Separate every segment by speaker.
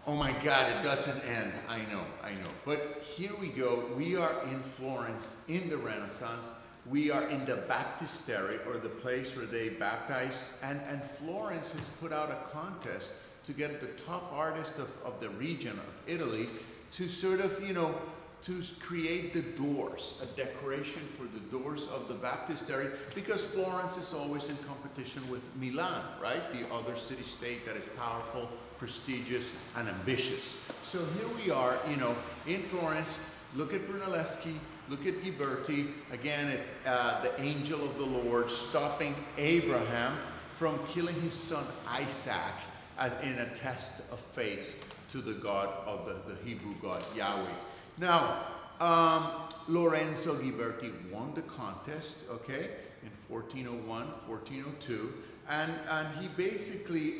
Speaker 1: Oh my God, it doesn't end. I know. But here we go. We are in Florence in the Renaissance. We are in the baptistery, or the place where they baptize. And Florence has put out a contest to get the top artist of the region of Italy to sort of, to create the doors, a decoration for the doors of the baptistery, because Florence is always in competition with Milan, right? The other city-state that is powerful, prestigious, and ambitious. So here we are, in Florence. Look at Brunelleschi, look at Ghiberti. Again, it's the angel of the Lord stopping Abraham from killing his son Isaac in a test of faith to the God of the Hebrew God, Yahweh. Now, Lorenzo Ghiberti won the contest, okay, in 1401, 1402, and he basically,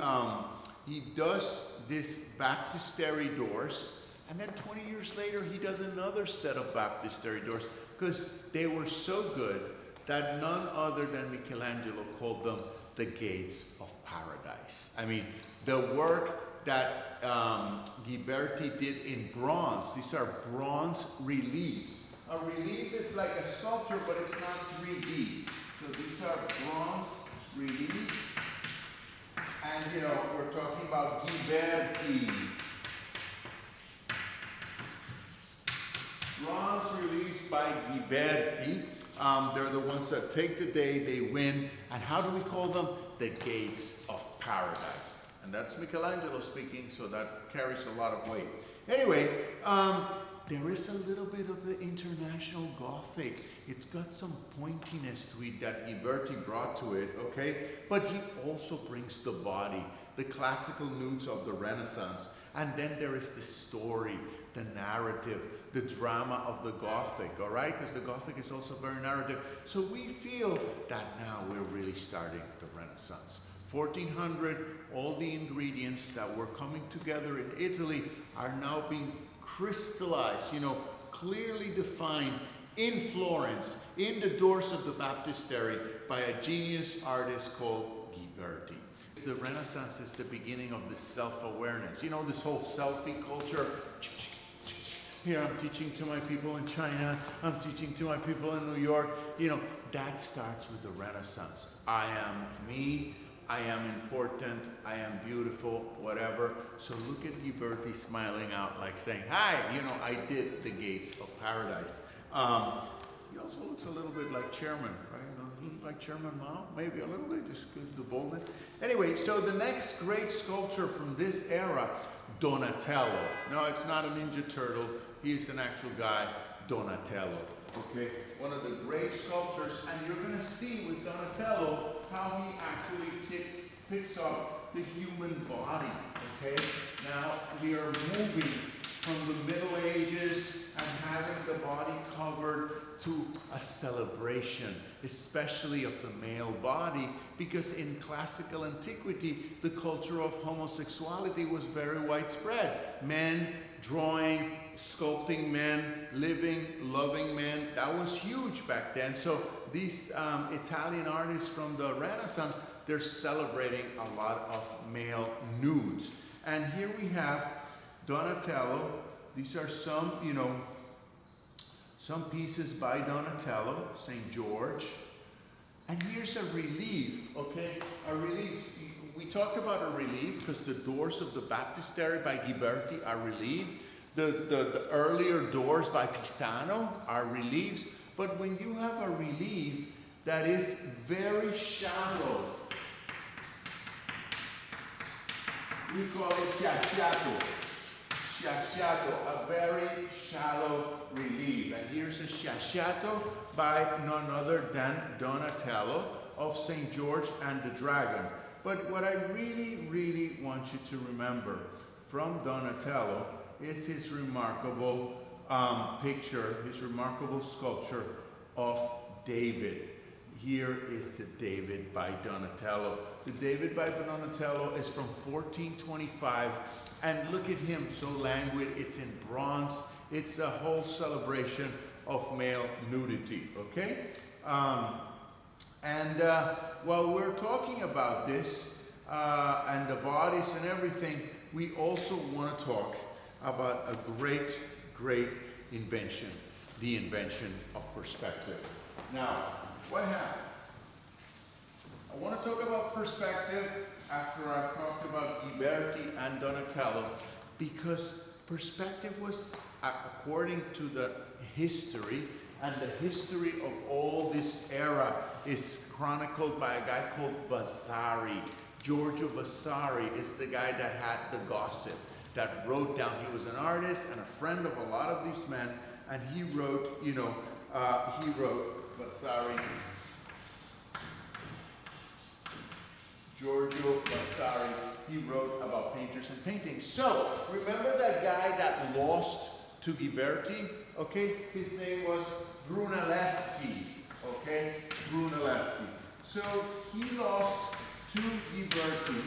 Speaker 1: he does this baptistery doors, and then 20 years later, he does another set of baptistery doors, because they were so good that none other than Michelangelo called them the gates of paradise. I mean, the work that Ghiberti did in bronze. These are bronze reliefs. A relief is like a sculpture, but it's not 3D. So these are bronze reliefs. And we're talking about Ghiberti. Bronze reliefs by Ghiberti. They're the ones that take the day, they win. And how do we call them? The gates of paradise. And that's Michelangelo speaking, so that carries a lot of weight. Anyway, there is a little bit of the international Gothic. It's got some pointiness to it that Ghiberti brought to it, okay? But he also brings the body, the classical nudes of the Renaissance. And then there is the story, the narrative, the drama of the Gothic, all right? Because the Gothic is also very narrative. So we feel that now we're really starting the Renaissance. 1400, all the ingredients that were coming together in Italy are now being crystallized, clearly defined in Florence, in the doors of the baptistery, by a genius artist called Ghiberti. The Renaissance is the beginning of this self-awareness. This whole selfie culture. Here I'm teaching to my people in China, I'm teaching to my people in New York. That starts with the Renaissance. I am me. I am important, I am beautiful, whatever. So look at Ghiberti smiling out like saying, hi, I did the gates of paradise. He also looks a little bit like Chairman, right? Like Chairman Mao, maybe a little bit, just gives the boldness. Anyway, so the next great sculpture from this era, Donatello. No, it's not a Ninja Turtle, he's an actual guy, Donatello. Okay, one of the great sculptors, and you're going to see with Donatello how he actually picks up the human body. Okay, now we are moving from the Middle Ages and having the body covered to a celebration, especially of the male body, because in classical antiquity, the culture of homosexuality was very widespread. Men drawing, sculpting men, living, loving men. That was huge back then. So these Italian artists from the Renaissance, they're celebrating a lot of male nudes. And here we have Donatello. These are some, some pieces by Donatello, St. George. And here's a relief, okay? A relief. We talked about a relief because the doors of the baptistery by Ghiberti are relieved. The earlier doors by Pisano are reliefs. But when you have a relief that is very shallow, we call it sciasciato. Sciasciato, a very shallow relief. And here's a sciasciato by none other than Donatello of St. George and the Dragon. But what I really, really want you to remember from Donatello is his remarkable picture, his remarkable sculpture of David. Here is the David by Donatello. The David by Donatello is from 1425, and look at him, so languid. It's in bronze. It's a whole celebration of male nudity, okay? While we're talking about this, and the bodies and everything, we also want to talk about a great, great invention, the invention of perspective. Now, what happens? I want to talk about perspective after I've talked about Ghiberti and Donatello, because perspective was, according to the history, and the history of all this era is chronicled by a guy called Vasari. Giorgio Vasari is the guy that had the gossip, that wrote down. He was an artist and a friend of a lot of these men, and he wrote, Vasari, Giorgio Vasari, he wrote about painters and paintings. So, remember that guy that lost to Ghiberti? Okay, his name was Brunelleschi. Okay, Brunelleschi. So, he lost to Ghiberti,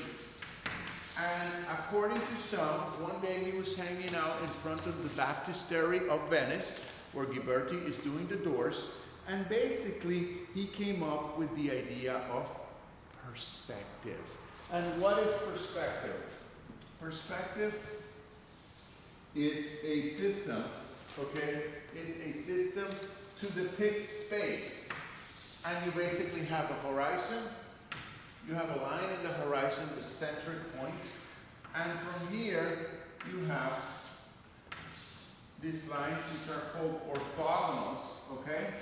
Speaker 1: and according to some, one day he was hanging out in front of the Baptistery of Venice, where Ghiberti is doing the doors, and basically he came up with the idea of perspective. And what is perspective? Perspective is a system, okay, is a system to depict space. And you basically have a horizon, you have a line in the horizon, the centric point, and from here you have these lines which are called orthogonals, okay?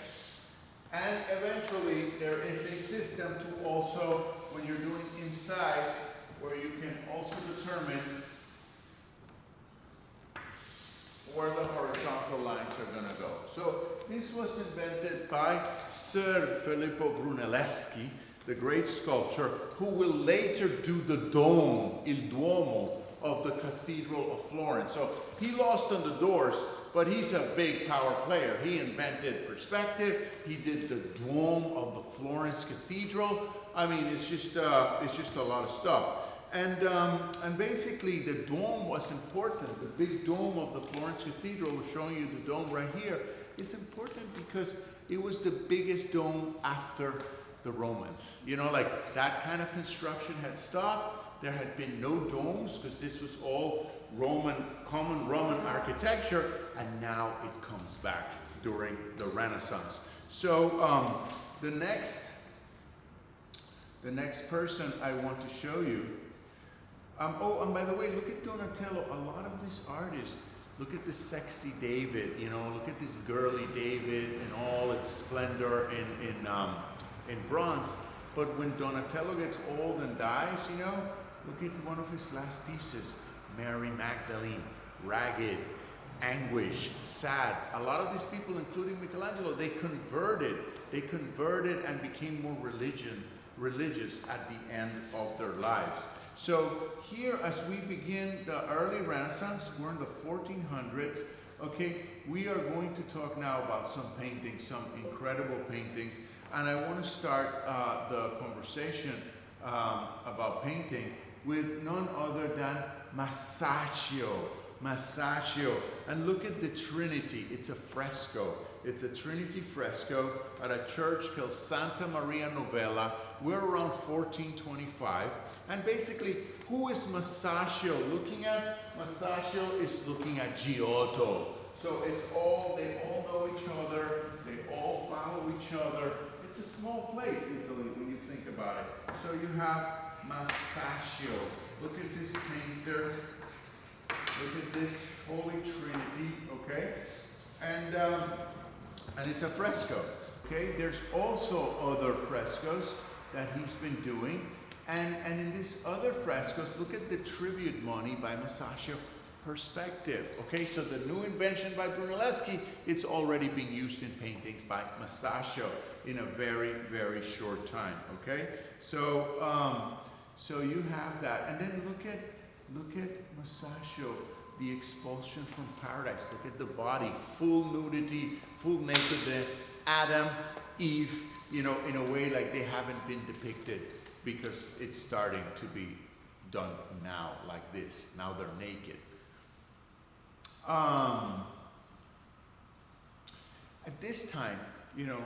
Speaker 1: And eventually there is a system to also, when you're doing inside, where you can also determine where the horizontal lines are going to go. So this was invented by Sir Filippo Brunelleschi, the great sculptor, who will later do the dome, il Duomo, of the Cathedral of Florence. So he lost on the doors, but he's a big power player. He invented perspective. He did the dome of the Florence Cathedral. I mean, it's just a lot of stuff. And basically, the dome was important. The big dome of the Florence Cathedral, we're showing you the dome right here, is important because it was the biggest dome after the Romans. You know, like that kind of construction had stopped. There had been no domes because this was all common Roman architecture, and now it comes back during the Renaissance. So the next person I want to show you. Oh, and by the way, look at Donatello. A lot of these artists, look at this sexy David. You know, look at this girly David in all its splendor in bronze. But when Donatello gets old and dies, you know, look at one of his last pieces. Mary Magdalene, ragged, anguish, sad. A lot of these people, including Michelangelo, they converted and became more religious at the end of their lives. So here, as we begin the early Renaissance, we're in the 1400s, okay? We are going to talk now about some paintings, some incredible paintings, and I want to start the conversation about painting with none other than Masaccio. Masaccio. And look at the Trinity. It's a fresco. It's a Trinity fresco at a church called Santa Maria Novella. We're around 1425. And basically, who is Masaccio looking at? Masaccio is looking at Giotto. So it's they all know each other. They all follow each other. It's a small place, Italy, when you think about it. So you have Masaccio. Look at this painter. Look at this Holy Trinity, okay? And it's a fresco, okay? There's also other frescoes that he's been doing. And in these other frescoes, look at the tribute money by Masaccio, perspective, okay? So the new invention by Brunelleschi, it's already being used in paintings by Masaccio in a very, very short time, okay? So, so you have that. And then look at Masaccio, the expulsion from paradise. Look at the body, full nudity, full nakedness, Adam, Eve, you know, in a way like they haven't been depicted, because it's starting to be done now like this. Now they're naked. At this time, you know,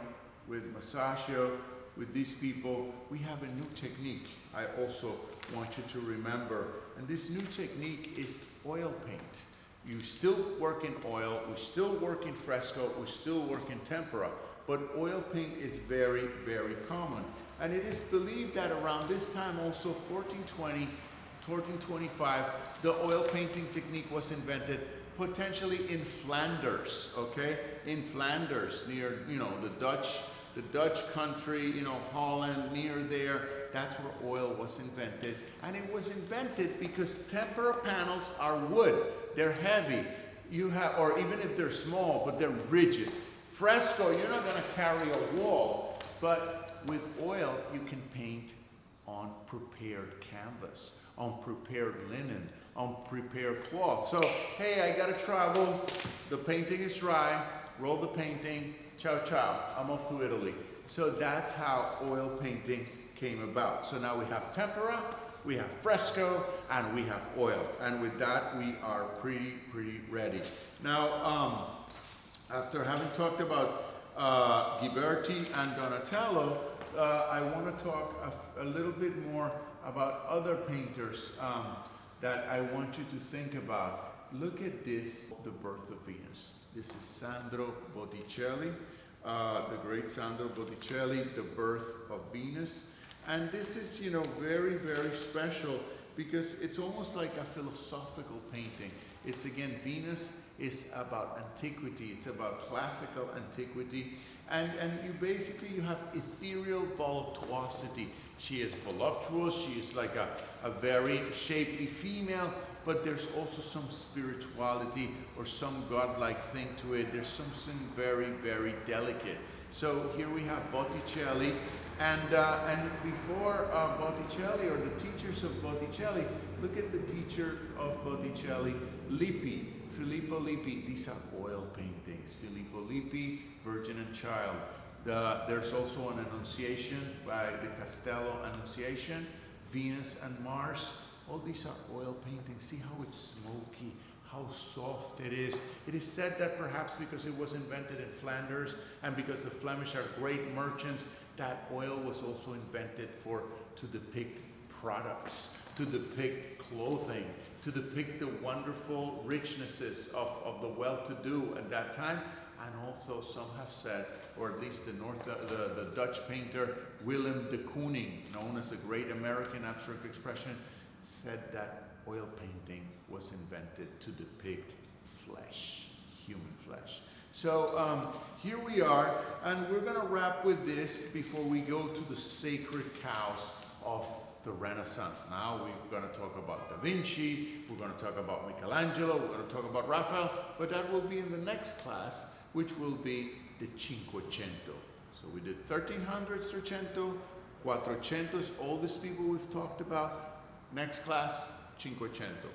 Speaker 1: with Masaccio, with these people, we have a new technique I also want you to remember. And this new technique is oil paint. You still work in oil, we still work in fresco, we still work in tempera, but oil paint is very, very common. And it is believed that around this time also, 1420, 1425, the oil painting technique was invented, potentially in Flanders, okay? In Flanders, near, you know, the Dutch country, you know, Holland, near there. That's where oil was invented. And it was invented because tempera panels are wood. They're heavy. You have, or even if they're small, but they're rigid. Fresco, you're not gonna carry a wall, but with oil, you can paint on prepared canvas, on prepared linen, on prepared cloth. So, hey, I gotta travel, the painting is dry, roll the painting, ciao ciao, I'm off to Italy. So that's how oil painting came about. So now we have tempera, we have fresco, and we have oil. And with that, we are pretty ready. Now, after having talked about Ghiberti and Donatello, I want to talk a little bit more about other painters that I want you to think about. Look at this, The Birth of Venus. This is Sandro Botticelli, the great Sandro Botticelli, The Birth of Venus. And this is, you know, very special because it's almost like a philosophical painting. It's, again, Venus is about antiquity, it's about classical antiquity, and you have ethereal voluptuosity. She is voluptuous, she is like a very shapely female, but there's also some spirituality or some godlike thing to it. There's something very delicate. So here we have Botticelli, and before Botticelli, or the teachers of Botticelli, look at the teacher of Botticelli, Lippi, Filippo Lippi. These are oil paintings. Filippo Lippi, Virgin and Child. There's also an Annunciation by the Castello Annunciation, Venus and Mars. All these are oil paintings. See how it's smoky, how soft it is. It is said that perhaps because it was invented in Flanders and because the Flemish are great merchants, that oil was also invented to depict products, to depict clothing, to depict the wonderful richnesses of the well-to-do at that time. And also some have said, or at least the Dutch painter Willem de Kooning, known as a great American abstract expression, said that oil painting was invented to depict flesh, human flesh. So here we are, and we're going to wrap with this before we go to the sacred cows of the Renaissance. Now we're going to talk about Da Vinci, we're going to talk about Michelangelo, we're going to talk about Raphael, but that will be in the next class, which will be the Cinquecento. So we did 1300s, 300, 400s, all these people we've talked about. Next class, Cinquecento.